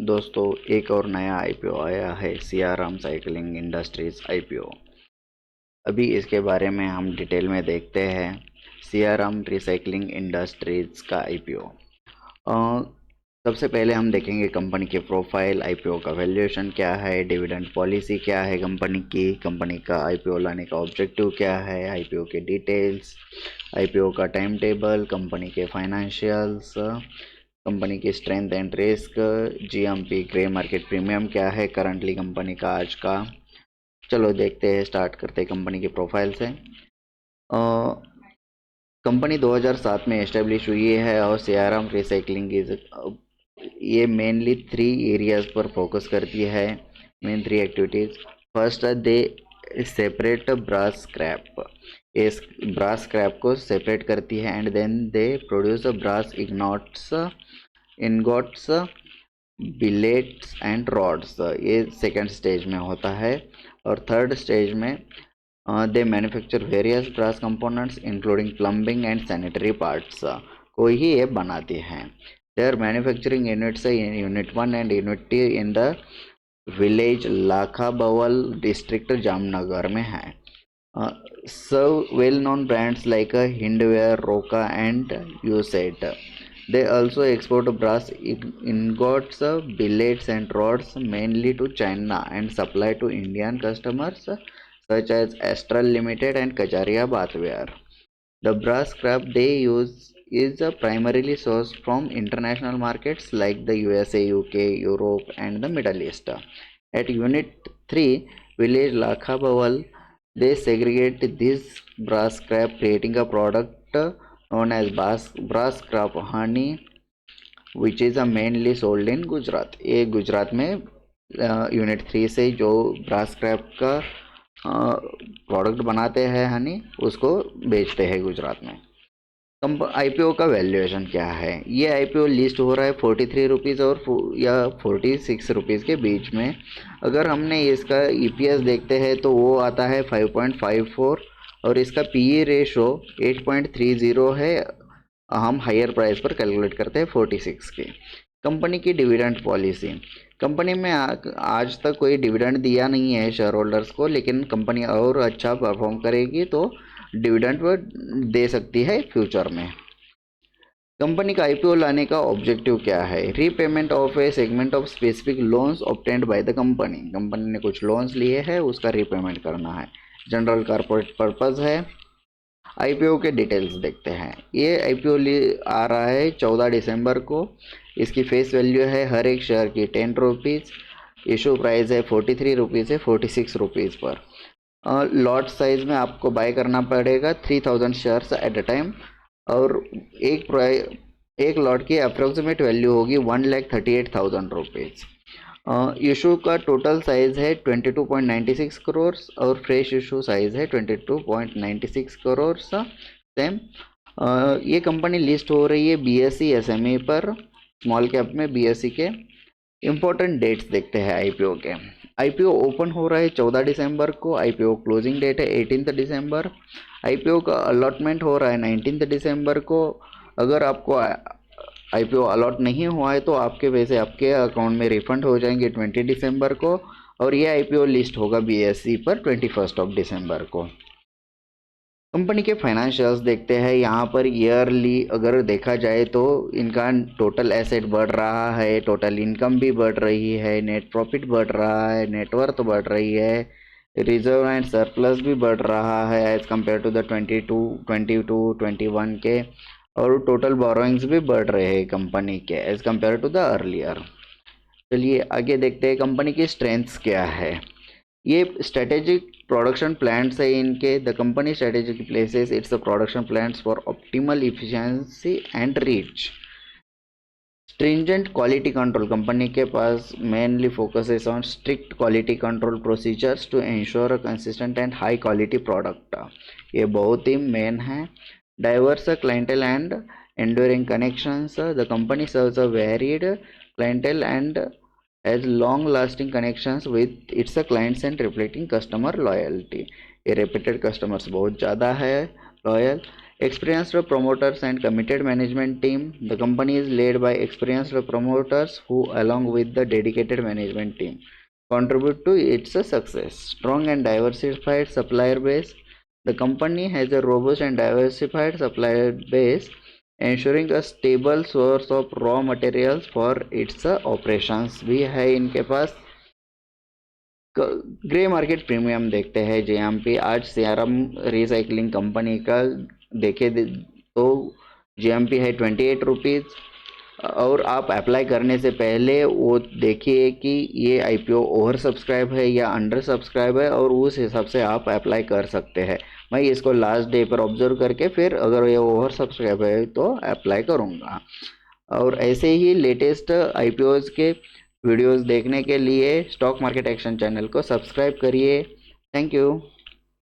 दोस्तों, एक और नया आईपीओ आया है, सियाराम साइकिलिंग इंडस्ट्रीज आईपीओ। अभी इसके बारे में हम डिटेल में देखते हैं। सियाराम रिसाइकलिंग इंडस्ट्रीज का आईपीओ। सबसे पहले हम देखेंगे कंपनी के प्रोफाइल, आईपीओ का वैल्यूएशन क्या है, डिविडेंड पॉलिसी क्या है कंपनी की, कंपनी का आईपीओ लाने का ऑब्जेक्टिव क्या है, आईपीओ के डिटेल्स, आईपीओ का टाइम टेबल, कंपनी के फाइनेंशियल्स, कंपनी की strength and risk, GMP grey market premium क्या है करंटली कंपनी का आज का। चलो देखते हैं, स्टार्ट करते हैं कंपनी के प्रोफाइल से। कंपनी 2007 में एस्टेब्लिश हुई है और सियाराम रिसाइकलिंग इज ये मेनली 3 एरियाज पर फोकस करती है। Main 3 activities. First, they separate brass scrap. इस ब्रास स्क्रैप को सेपरेट करती है and then they produce brass ingots, billets and rods. ये सेकेंड स्टेज में होता है। और थर्ड स्टेज में they manufacture various brass components including plumbing and sanitary parts को ही ये बनाती हैं। Their manufacturing units unit 1 and unit 2 in the village Lakha Baval district Jamnagar में है। Serve well known brands like Hindware, Roca and यूसेट। They also export brass ingots, billets and rods mainly to China and supply to Indian customers such as Astral Limited and Kajaria Bathware. The brass scrap they use is primarily sourced from international markets like the USA, UK, Europe and the Middle East. At Unit 3, village Lakha Bawal, they segregate this brass scrap creating a product known as brass scrap honey which is a mainly sold in Gujarat. ये गुजरात में unit 3 से जो brass scrap का product बनाते हैं हनी, उसको बेचते हैं गुजरात में। आईपीओ का वैल्यूएशन क्या है? ये आईपीओ लिस्ट हो रहा है 43 रुपीज़ और या 46 रुपीज़ के बीच में। अगर हमने इसका ईपीएस देखते हैं तो वो आता है 5.54 और इसका पीई रेशो 8.30 है। हम हायर प्राइस पर कैलकुलेट करते हैं 46 की। कंपनी की डिविडेंड पॉलिसी। कंपनी में आज तक कोई डिविडेंड दिया नहीं है शेयर होल्डर्स को, लेकिन कंपनी और अच्छा परफॉर्म करेगी तो डिविडेंड दे सकती है फ्यूचर में। कंपनी का आईपीओ लाने का ऑब्जेक्टिव क्या है? Repayment of A segment of specific loans obtained by the company. Company ने कुछ लोन्स लिए हैं, उसका रीपेमेंट करना है। जनरल कॉर्पोरेट पर्पस है। आईपीओ के डिटेल्स देखते हैं। ये आईपीओ आ रहा है 14 दिसंबर को। इसकी फेस वैल्यू है हर एक शेयर की 10 रुपीज़। इशू प्राइस है 43 रुपीज़ से 46 रुपीज़ पर। लॉट साइज में आपको बाय करना पड़ेगा 3000 शेयर्स एट अ टाइम और एक लॉट की अप्रोक्सीमेट वैल्यू होगी 1,38,000 रुपीज़। इशू का टोटल साइज है 22.96 करोड़ और फ्रेश इशू साइज है 22.96 करोड़। सेम ये कंपनी लिस्ट हो रही है बीएसई एसएमई पर, स्मॉल कैप में बीएसई के। इम्पोर्टेंट डेट्स देखते हैं आईपीओ के। आईपीओ ओपन हो रहा है 14 दिसंबर को। आईपीओ क्लोजिंग डेट है 18 दिसंबर। आईपीओ का अलॉटमेंट हो रहा है 19 दिसंबर को। अगर आपको आईपीओ अलॉट नहीं हुआ है तो आपके पैसे आपके अकाउंट में रिफंड हो जाएंगे 20 दिसंबर को और ये आईपीओ लिस्ट होगा बीएसई पर 21 दिसंबर को। कंपनी के फाइनेंशियल्स देखते हैं। यहाँ पर ईयरली अगर देखा जाए तो इनका टोटल एसेट बढ़ रहा है, टोटल इनकम भी बढ़ रही है, नेट प्रॉफिट बढ़ रहा है, नेटवर्थ बढ़ रही है, रिजर्व एंड सरप्लस भी बढ़ रहा है एज कम्पेयर टू द 21 के, और टोटल बोरोइंग्स भी बढ़ रहे हैं कंपनी के as compare to the earlier. चलिए आगे देखते हैं कंपनी की स्ट्रेंथ्स क्या है। ये स्ट्रेटेजिक प्रोडक्शन प्लांट्स है इनके। The company strategic places its production plants for optimal efficiency and reach. Stringent quality control. Company के पास mainly focuses on strict quality control procedures to ensure a consistent and high quality product. ये बहुत ही main है। Diverse clientele and enduring connections. The company serves a varied clientele and has long-lasting connections with its clients and reflecting customer loyalty. ये repeated customers बहुत ज़्यादा है loyal. Experienced promoters and committed management team. The company is led by experienced promoters who, along with the dedicated management team, contribute to its success. Strong and diversified supplier base. The company has a robust and diversified supplier base, ensuring a stable source of raw materials for its operations. भी है इनके पास। Grey market premium देखते हैं JMP. आज CRM recycling company का देखे तो JMP है 28 रुपीज़, और आप अप्लाई करने से पहले वो देखिए कि ये आईपीओ ओवर सब्सक्राइब है या अंडर सब्सक्राइब है, और उस हिसाब से आप अप्लाई कर सकते हैं। मैं इसको लास्ट डे पर ऑब्जर्व करके फिर अगर ये ओवर सब्सक्राइब है तो अप्लाई करूँगा। और ऐसे ही लेटेस्ट आईपीओज के वीडियोस देखने के लिए स्टॉक मार्केट एक्शन चैनल को सब्सक्राइब करिए। Thank you.